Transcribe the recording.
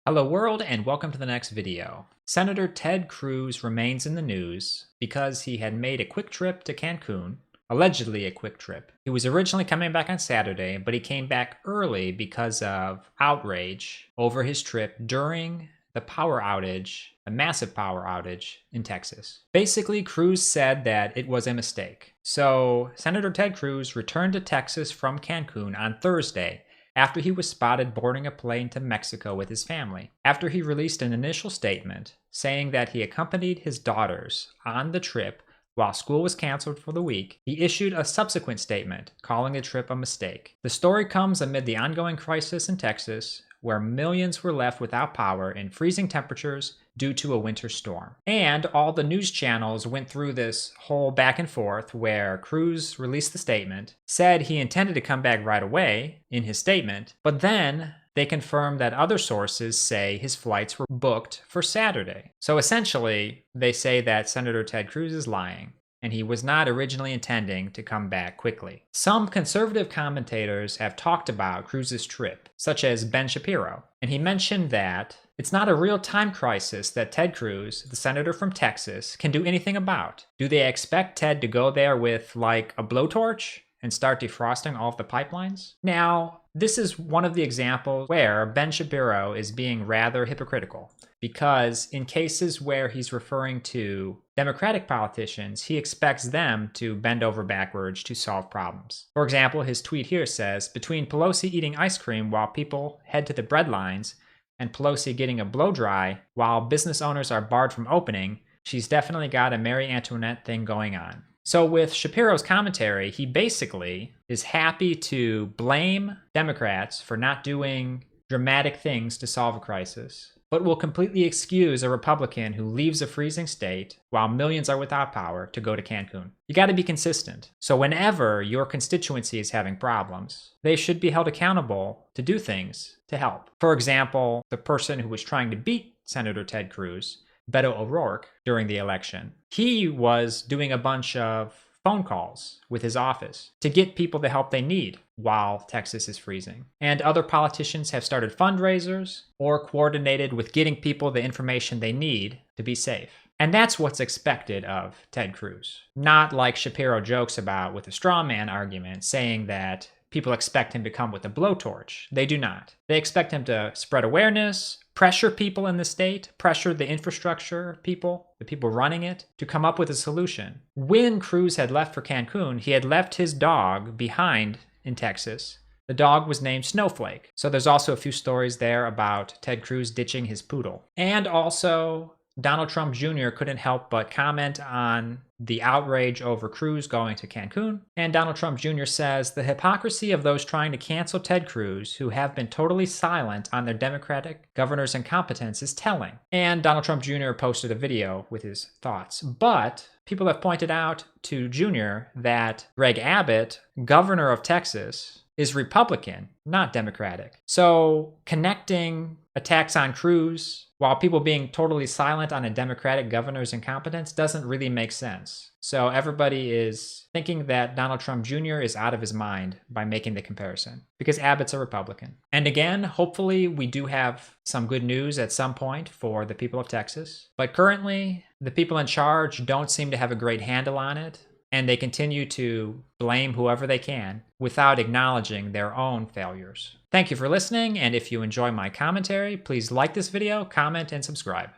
Hello world and welcome to the next video. Senator Ted Cruz remains in the news because he had made a quick trip to Cancun, allegedly a quick trip. He was originally coming back on Saturday, but he came back early because of outrage over his trip during the power outage, a massive power outage in Texas. Basically, Cruz said that it was a mistake. So Senator Ted Cruz returned to Texas from Cancun on Thursday after he was spotted boarding a plane to Mexico with his family. After he released an initial statement saying that he accompanied his daughters on the trip while school was canceled for the week, he issued a subsequent statement calling the trip a mistake. The story comes amid the ongoing crisis in Texas, where millions were left without power in freezing temperatures due to a winter storm. And all the news channels went through this whole back and forth where Cruz released the statement, said he intended to come back right away in his statement, but then they confirmed that other sources say his flights were booked for Saturday. So essentially, they say that Senator Ted Cruz is lying, and he was not originally intending to come back quickly. Some conservative commentators have talked about Cruz's trip, such as Ben Shapiro, and he mentioned that it's not a real-time crisis that Ted Cruz, the senator from Texas, can do anything about. Do they expect Ted to go there with, like, a blowtorch and start defrosting all of the pipelines? Now, this is one of the examples where Ben Shapiro is being rather hypocritical, because in cases where he's referring to Democratic politicians, he expects them to bend over backwards to solve problems. For example, his tweet here says, "Between Pelosi eating ice cream while people head to the bread lines and Pelosi getting a blow dry while business owners are barred from opening, she's definitely got a Marie Antoinette thing going on." So with Shapiro's commentary, he basically is happy to blame Democrats for not doing dramatic things to solve a crisis, but will completely excuse a Republican who leaves a freezing state while millions are without power to go to Cancun. You got to be consistent. So whenever your constituency is having problems, they should be held accountable to do things to help. For example, the person who was trying to beat Senator Ted Cruz, Beto O'Rourke, during the election, he was doing a bunch of phone calls with his office to get people the help they need while Texas is freezing. And other politicians have started fundraisers or coordinated with getting people the information they need to be safe. And that's what's expected of Ted Cruz. Not like Shapiro jokes about with a straw man argument saying that people expect him to come with a blowtorch. They do not. They expect him to spread awareness, pressure people in the state, pressure the infrastructure people, the people running it, to come up with a solution. When Cruz had left for Cancun, he had left his dog behind in Texas. The dog was named Snowflake. So there's also a few stories there about Ted Cruz ditching his poodle. And also, Donald Trump Jr. couldn't help but comment on the outrage over Cruz going to Cancun. And Donald Trump Jr. says, "The hypocrisy of those trying to cancel Ted Cruz, who have been totally silent on their Democratic governor's incompetence, is telling." And Donald Trump Jr. posted a video with his thoughts. But people have pointed out to Jr. that Greg Abbott, governor of Texas, is Republican, not Democratic. So connecting attacks on Cruz while people being totally silent on a Democratic governor's incompetence doesn't really make sense. So everybody is thinking that Donald Trump Jr. is out of his mind by making the comparison, because Abbott's a Republican. And again, hopefully we do have some good news at some point for the people of Texas. But currently, the people in charge don't seem to have a great handle on it, and they continue to blame whoever they can without acknowledging their own failures. Thank you for listening, and if you enjoy my commentary, please like this video, comment, and subscribe.